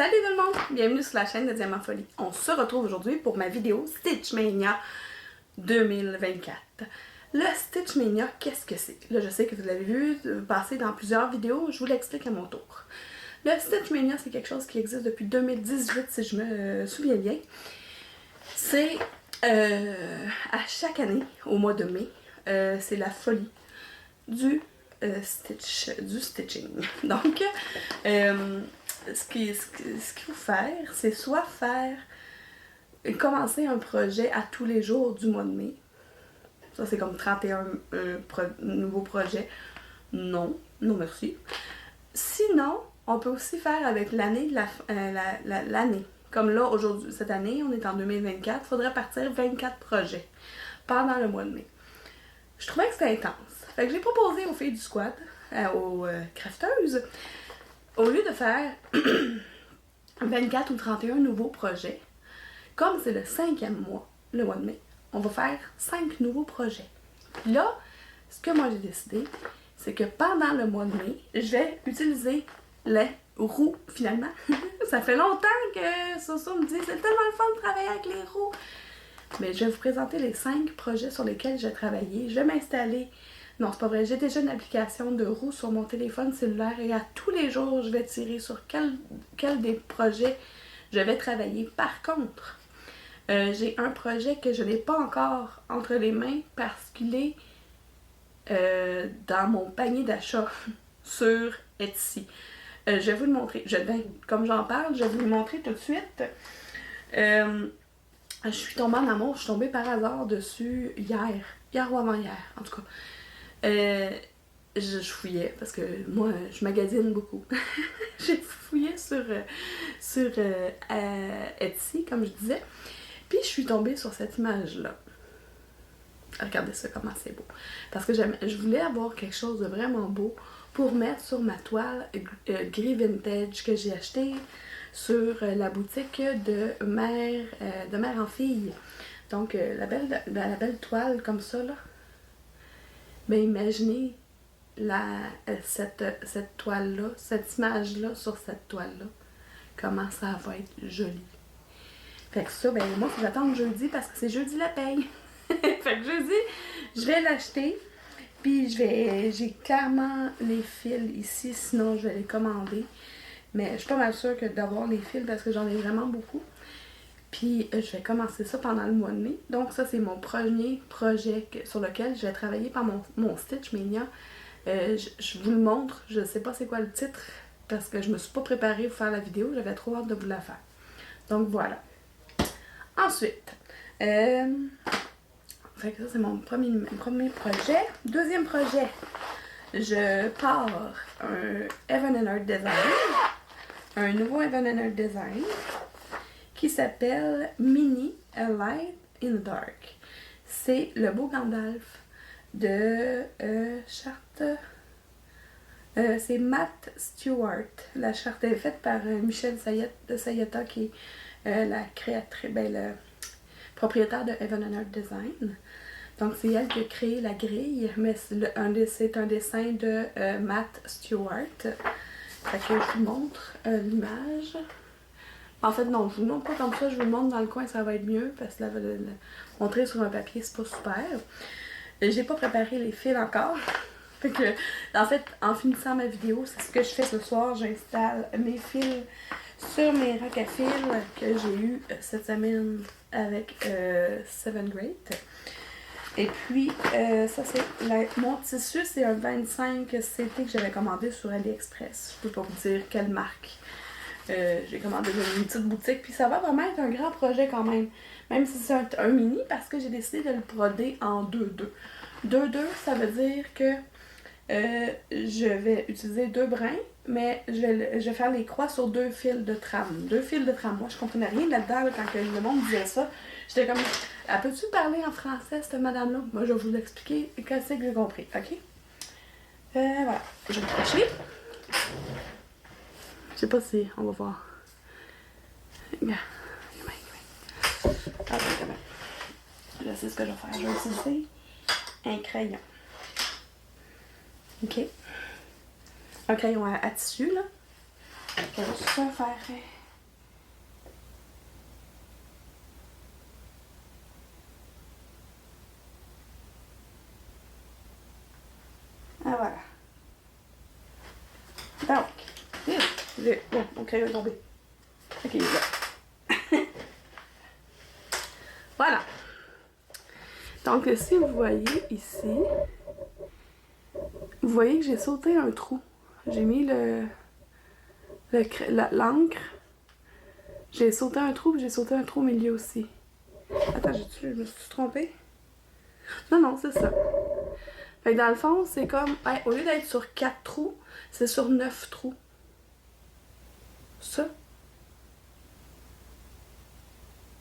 Salut tout le monde! Bienvenue sur la chaîne de Diamant Folie. On se retrouve aujourd'hui pour ma vidéo Stitchmania 2024. Le Stitchmania, qu'est-ce que c'est? Là, je sais que vous l'avez vu passer dans plusieurs vidéos, je vous l'explique à mon tour. Le Stitchmania, c'est quelque chose qui existe depuis 2018, si je me souviens bien. C'est à chaque année, au mois de mai, c'est la folie du stitching. Donc, ce qu'il faut faire, c'est soit commencer un projet à tous les jours du mois de mai. Ça, c'est comme 31 nouveaux projets. Non, non merci. Sinon, on peut aussi faire avec l'année, l'année. Comme là, aujourd'hui, cette année, on est en 2024, il faudrait partir 24 projets pendant le mois de mai. Je trouvais que c'était intense. Fait que j'ai proposé aux filles du squad, aux crafteuses, au lieu de faire 24 ou 31 nouveaux projets, comme c'est le 5e mois, le mois de mai, on va faire 5 nouveaux projets. Puis là, ce que moi j'ai décidé, c'est que pendant le mois de mai, je vais utiliser les roues finalement. Ça fait longtemps que Soso me dit c'est tellement le fun de travailler avec les roues. Mais je vais vous présenter les 5 projets sur lesquels j'ai travaillé. Je vais m'installer. Non, c'est pas vrai. J'ai déjà une application de roues sur mon téléphone cellulaire et à tous les jours, je vais tirer sur quel des projets je vais travailler. Par contre, j'ai un projet que je n'ai pas encore entre les mains parce qu'il est dans mon panier d'achat sur Etsy. Je vais vous le montrer. Comme j'en parle, je vais vous le montrer tout de suite. Je suis tombée en amour, je suis tombée par hasard dessus hier ou avant-hier, en tout cas. Je fouillais, parce que moi, je magasine beaucoup. J'ai fouillé sur Etsy, comme je disais, puis je suis tombée sur cette image-là. Regardez ça, comment c'est beau. Parce que je voulais avoir quelque chose de vraiment beau pour mettre sur ma toile gris vintage que j'ai acheté sur la boutique de mère en fille. Donc, la belle toile comme ça, là. Ben, imaginez cette toile-là, cette image-là sur cette toile-là. Comment ça va être joli. Fait que ça, ben, moi, il faut j'attendre jeudi parce que c'est jeudi la paye. Fait que jeudi, je vais l'acheter. Puis, j'ai clairement les fils ici, sinon je vais les commander. Mais je suis pas mal sûre que d'avoir les fils parce que j'en ai vraiment beaucoup. Puis je vais commencer ça pendant le mois de mai. Donc ça, c'est mon premier projet sur lequel je vais travailler par mon Stitchmania. Je vous le montre. Je sais pas c'est quoi le titre parce que je me suis pas préparée pour faire la vidéo. J'avais trop hâte de vous la faire. Donc voilà. Ensuite, fait que ça, c'est mon premier projet. Deuxième projet, je pars un Heaven and Earth Design. Un nouveau Heaven and Earth Design qui s'appelle Mini A Light in the Dark. C'est le beau Gandalf de charte. C'est Matt Stewart. La charte est faite par Michelle Sayeta qui est la créatrice, le propriétaire de Heaven and Earth Design. Donc c'est elle qui a créé la grille, mais c'est un dessin de Matt Stewart. Fait que je vous montre l'image. En fait, non, je vous le montre pas comme ça, je vous le montre dans le coin, ça va être mieux, parce que le montrer sur un papier, c'est pas super. J'ai pas préparé les fils encore. Fait que, en fait, en finissant ma vidéo, c'est ce que je fais ce soir, j'installe mes fils sur mes racks à fils que j'ai eu cette semaine avec Seven Great. Et puis, ça c'est mon tissu, c'est un 25 CT que j'avais commandé sur AliExpress. Je peux pas vous dire quelle marque. J'ai commandé dans une petite boutique, puis ça va vraiment être un grand projet quand même. Même si c'est un mini, parce que j'ai décidé de le broder en 2-2. 2-2, ça veut dire que je vais utiliser 2 brins, mais je vais faire les croix sur 2 fils de trame. 2 fils de trame. Moi, je comprenais rien là-dedans là, quand le monde disait ça. J'étais comme, elle peut-tu parler en français, cette madame-là? Moi, je vais vous expliquer qu'est-ce que j'ai compris, ok? Voilà, je vais le cacher. Je sais pas si on va voir. Je sais ce que je vais faire. Je vais utiliser un crayon. Ok? Un crayon à tissu, là. Je vais juste faire Bon, mon crayon est tombé. Ok, il est là. Voilà. Donc, si vous voyez ici, vous voyez que j'ai sauté un trou. J'ai mis l'encre. J'ai sauté un trou, puis j'ai sauté un trou au milieu aussi. Attends, je me suis trompée? Non, non, c'est ça. Fait que dans le fond, c'est comme, ouais, au lieu d'être sur 4 trous, c'est sur 9 trous. Ça?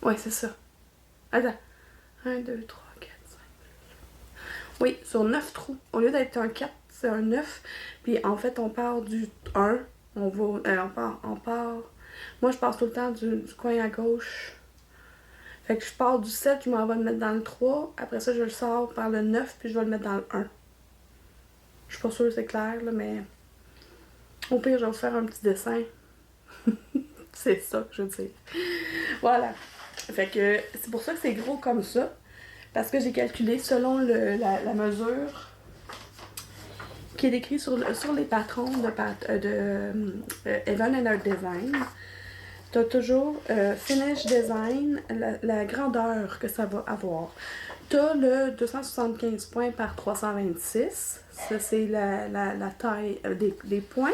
Ouais, c'est ça. Attends. 1, 2, 3, 4, 5. Oui, sur 9 trous. Au lieu d'être un 4, c'est un 9. Puis en fait, on part du 1. On part. Moi, je pars tout le temps du coin à gauche. Fait que je pars du 7, je m'en vais le mettre dans le 3. Après ça, je le sors par le 9, puis je vais le mettre dans le 1. Je suis pas sûre que c'est clair, là, mais au pire, je vais vous faire un petit dessin. C'est ça que je veux dire. Voilà. Fait que c'est pour ça que c'est gros comme ça. Parce que j'ai calculé selon la mesure qui est décrite sur les patrons de Even & Art Design. Tu as toujours Finish Design, la grandeur que ça va avoir. Tu as le 275 points par 326. Ça, c'est la taille des points.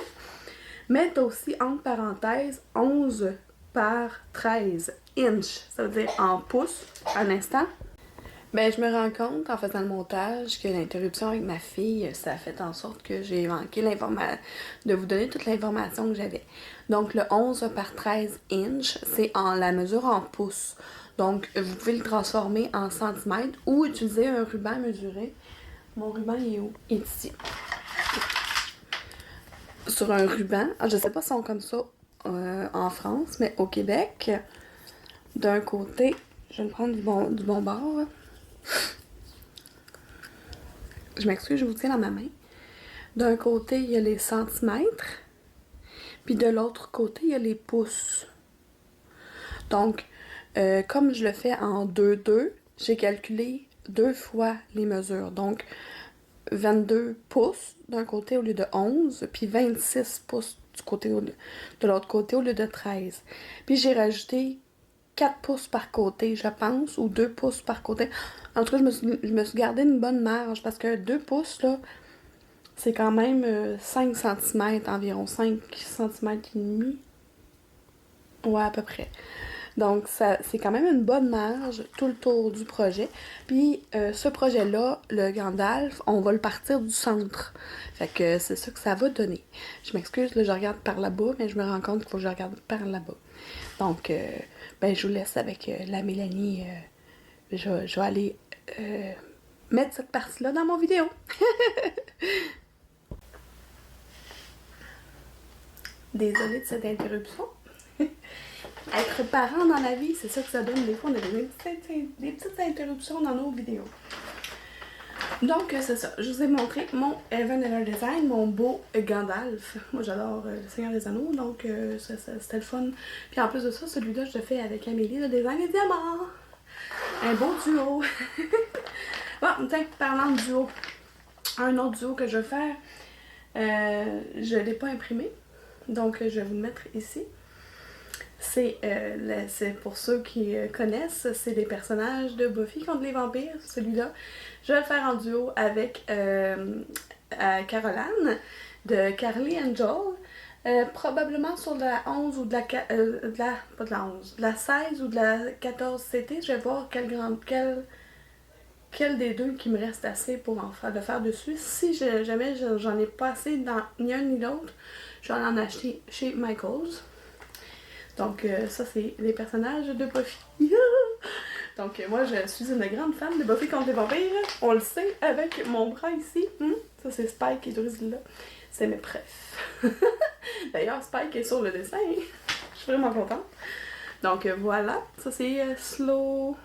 Mais tu as aussi, entre parenthèses, 11 par 13 inches. Ça veut dire en pouces. Un instant. Ben, je me rends compte en faisant le montage que l'interruption avec ma fille, ça a fait en sorte que j'ai manqué de vous donner toute l'information que j'avais. Donc, le 11 par 13 inches, c'est la mesure en pouces. Donc, vous pouvez le transformer en centimètres ou utiliser un ruban mesuré. Mon ruban, il est où? Il est ici. Sur un ruban, je sais pas si on comme ça en France, mais au Québec, d'un côté, je vais me prendre du bon bord. Je m'excuse, je vous tiens dans ma main. D'un côté, il y a les centimètres, puis de l'autre côté, il y a les pouces. Donc, comme je le fais en 2-2, j'ai calculé 2 fois les mesures. Donc, 22 pouces d'un côté au lieu de 11, puis 26 pouces de l'autre côté au lieu de 13. Puis j'ai rajouté 4 pouces par côté, je pense, ou 2 pouces par côté. En tout cas, je me suis gardé une bonne marge parce que 2 pouces, là, c'est quand même 5 cm environ, 5 cm et demi. Ouais, à peu près. Donc, c'est quand même une bonne marge tout le tour du projet. Puis, ce projet-là, le Gandalf, on va le partir du centre. Fait que c'est ça que ça va donner. Je m'excuse, là, je regarde par là-bas, mais je me rends compte qu'il faut que je regarde par là-bas. Donc, ben, je vous laisse avec la Mélanie. Je vais aller mettre cette partie-là dans mon vidéo. Désolée de cette interruption. Être parent dans la vie, c'est ça que ça donne. Des fois, on a des petites interruptions dans nos vidéos. Donc, c'est ça. Je vous ai montré mon Even & Art Design, mon beau Gandalf. Moi, j'adore le Seigneur des Anneaux, donc c'était le fun. Puis en plus de ça, celui-là, je le fais avec Amélie, le Design des Diamants. Un beau duo. Bon, tiens, parlant de duo. Un autre duo que je vais faire, je ne l'ai pas imprimé, donc je vais vous le mettre ici. C'est pour ceux qui connaissent, c'est des personnages de Buffy contre les vampires, celui-là. Je vais le faire en duo avec Caroline de Carly Angel. Probablement sur de la 11 ou de la 16 ou de la 14 CT. Je vais voir quel des deux qui me reste assez pour le faire dessus. Si jamais j'en ai pas assez dans ni un ni l'autre, je vais en acheter chez Michaels. Donc, ça, c'est les personnages de Buffy. Donc, moi, je suis une grande fan de Buffy contre les vampires. On le sait avec mon bras ici. Ça, c'est Spike et Drusilla. C'est mes préfs. D'ailleurs, Spike est sur le dessin. Je suis vraiment contente. Donc, voilà. Ça, c'est Slot,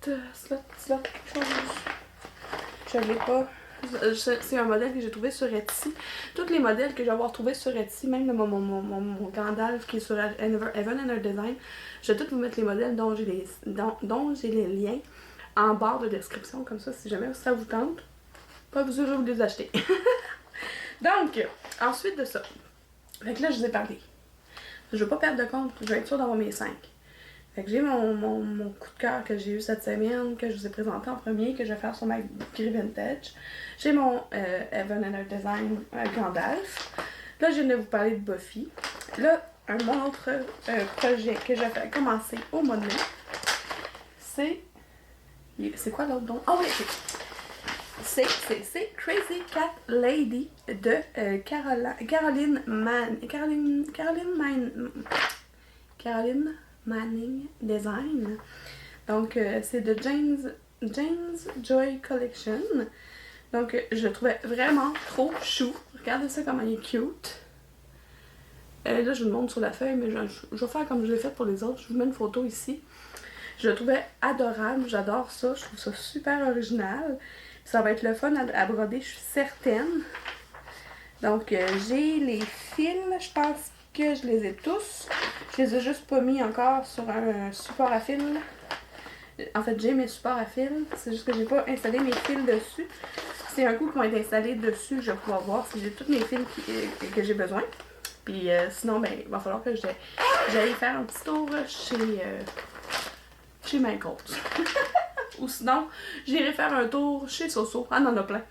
quelque chose. Je l'ai pas. C'est un modèle que j'ai trouvé sur Etsy. Tous les modèles que je vais avoir trouvés sur Etsy, même mon Gandalf qui est sur Even & Art Design, je vais tous vous mettre les modèles dont j'ai les liens en barre de description, comme ça, si jamais ça vous tente, pas vous aurez vous les acheter. Donc, ensuite de ça, fait que là, je vous ai parlé. Je veux pas perdre de compte, je vais être sûre d'avoir mes 5. Fait que j'ai mon coup de cœur que j'ai eu cette semaine, que je vous ai présenté en premier, que je vais faire sur ma grille vintage. J'ai mon Evan and Earth Design Gandalf. Là, je viens de vous parler de Buffy. Là, mon autre projet que je vais commencer au mois de mai, c'est... C'est quoi l'autre nom? Ah oui, c'est Crazy Cat Lady de Caroline Manning Design. Donc, c'est de Jane's Joy Collection. Donc, je le trouvais vraiment trop chou. Regardez ça comment il est cute. Là, je vous le montre sur la feuille, mais je vais faire comme je l'ai fait pour les autres. Je vous mets une photo ici. Je le trouvais adorable. J'adore ça. Je trouve ça super original. Ça va être le fun à broder, je suis certaine. Donc, j'ai les fils. Je pense que je les ai tous. Je les ai juste pas mis encore sur un support à fil. En fait, j'ai mes supports à fil. C'est juste que j'ai pas installé mes fils dessus. C'est un coup qui vont être installés dessus, je vais pouvoir voir si j'ai tous mes fils que j'ai besoin. Puis sinon, ben, il va falloir que j'aille faire un petit tour chez Michaels. Ou sinon, j'irai faire un tour chez Soso. Ah, on en a plein.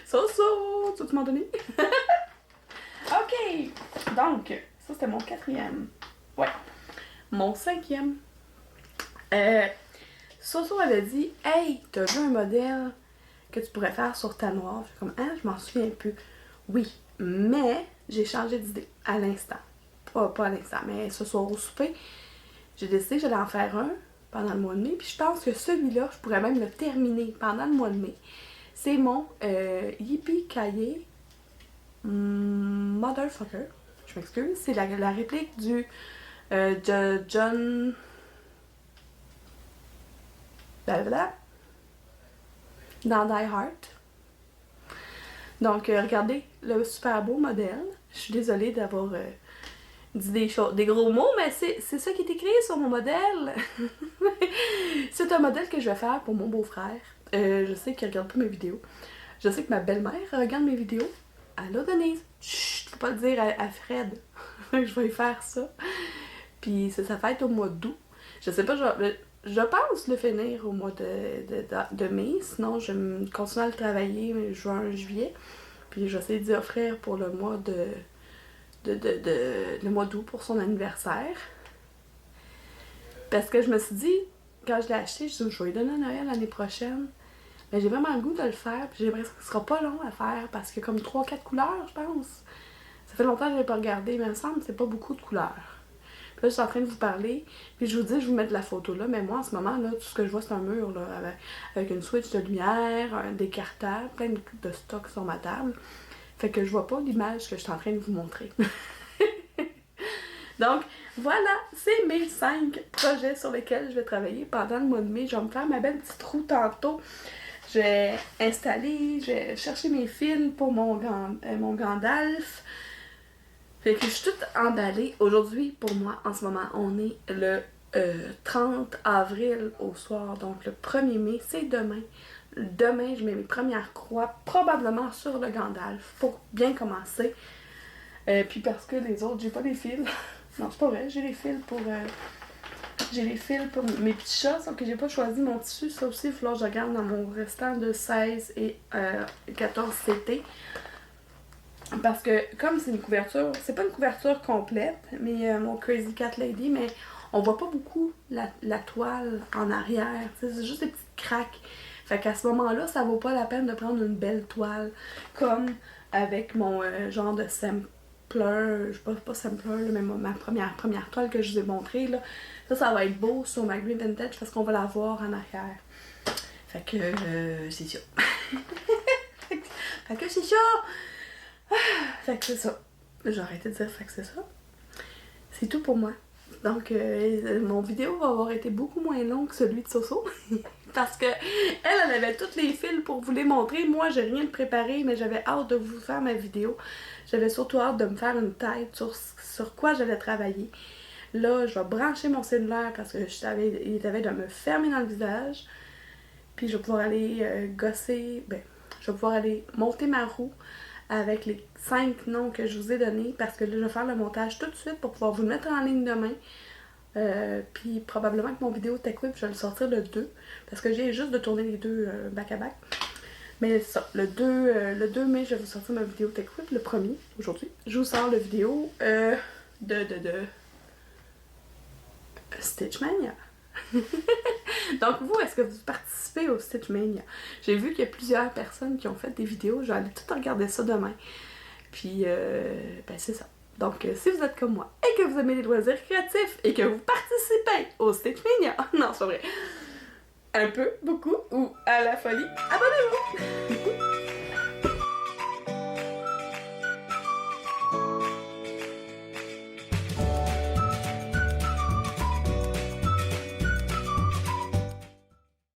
Soso, tu m'as donné? Ok, donc, ça c'était mon 4e. Ouais, mon 5e. Soso avait dit, hey, t'as vu un modèle que tu pourrais faire sur ta noire? Je suis comme, ah, je m'en souviens plus. Oui, mais j'ai changé d'idée à l'instant. Pas à l'instant, mais ce soir au souper, j'ai décidé que j'allais en faire un pendant le mois de mai. Puis je pense que celui-là, je pourrais même le terminer pendant le mois de mai. C'est mon Yippee-Ki-Yay Motherfucker. Je m'excuse. C'est la réplique de John... Blablabla. Dans Die Hard. Donc, regardez le super beau modèle. Je suis désolée d'avoir dit des gros mots, mais c'est ça qui est écrit sur mon modèle. C'est un modèle que je vais faire pour mon beau-frère. Je sais qu'il regarde pas mes vidéos. Je sais que ma belle-mère regarde mes vidéos. Allô, Denise? Chut, faut pas le dire à Fred. Je vais y faire ça. Puis c'est sa fête au mois d'août. Je sais pas, je pense le finir au mois de mai. Sinon, je vais continuer à le travailler juin, juillet. Puis je vais essayer d'y offrir pour le mois le mois d'août pour son anniversaire. Parce que je me suis dit, quand je l'ai acheté, je vais lui donner à Noël l'année prochaine. Mais j'ai vraiment le goût de le faire. Puis j'ai l'impression que ce sera pas long à faire parce qu'il y a comme 3-4 couleurs, je pense. Ça fait longtemps que je l'ai pas regardé, mais il me semble que c'est pas beaucoup de couleurs. Puis là, je suis en train de vous parler. Puis je vous dis, je vous mets de la photo là. Mais moi, en ce moment, là, tout ce que je vois, c'est un mur là, avec une switch de lumière, des cartables, plein de stocks sur ma table. Fait que je vois pas l'image que je suis en train de vous montrer. Donc, voilà, c'est mes 5 projets sur lesquels je vais travailler pendant le mois de mai. Je vais me faire ma belle petite roue tantôt. Je vais installer, je vais chercher mes fils pour mon Gandalf. Fait que je suis toute emballée. Aujourd'hui, pour moi, en ce moment, on est le 30 avril au soir. Donc, le 1er mai, c'est demain. Demain, je mets mes premières croix, probablement sur le Gandalf, pour bien commencer. Puis parce que les autres, j'ai pas les fils. Non, c'est pas vrai, j'ai les fils pour mes petits chats, sauf que j'ai pas choisi mon tissu. Ça aussi, il va falloir que je regarde dans mon restant de 16 et 14 CT. Parce que comme c'est une couverture, c'est pas une couverture complète, mais mon Crazy Cat Lady, mais on voit pas beaucoup la toile en arrière. C'est juste des petites craques. Fait qu'à ce moment-là, ça vaut pas la peine de prendre une belle toile comme avec mon genre de sampler, je sais pas sampler, là, mais ma première toile que je vous ai montrée. Là. Ça va être beau sur ma green vintage parce qu'on va la voir en arrière. Fait que c'est ça. Fait que c'est ça! Fait que c'est ça. J'ai arrêté de dire fait que c'est ça. C'est tout pour moi. Donc, mon vidéo va avoir été beaucoup moins long que celui de Soso. Parce que elle avait toutes les fils pour vous les montrer. Moi, j'ai rien de préparé, mais j'avais hâte de vous faire ma vidéo. J'avais surtout hâte de me faire une tête sur quoi j'allais travailler. Là, je vais brancher mon cellulaire parce que il avait de me fermer dans le visage. Puis je vais pouvoir aller gosser. Ben, je vais pouvoir aller monter ma roue avec les 5 noms que je vous ai donnés parce que là, je vais faire le montage tout de suite pour pouvoir vous le mettre en ligne demain. Puis probablement que mon vidéo Tech Whip, je vais le sortir le 2 parce que j'ai juste de tourner les deux back à back. Mais ça, le 2 mai, je vais vous sortir ma vidéo Tech Whip, le premier, aujourd'hui. Je vous sors la vidéo de Stitchmania. Donc vous, est-ce que vous participez au Stitchmania? J'ai vu qu'il y a plusieurs personnes qui ont fait des vidéos, je vais aller tout regarder ça demain. Puis, ben c'est ça. Donc, si vous êtes comme moi et que vous aimez les loisirs créatifs et que vous participez au Stitchmania, non, c'est pas vrai, un peu, beaucoup ou à la folie, abonnez-vous!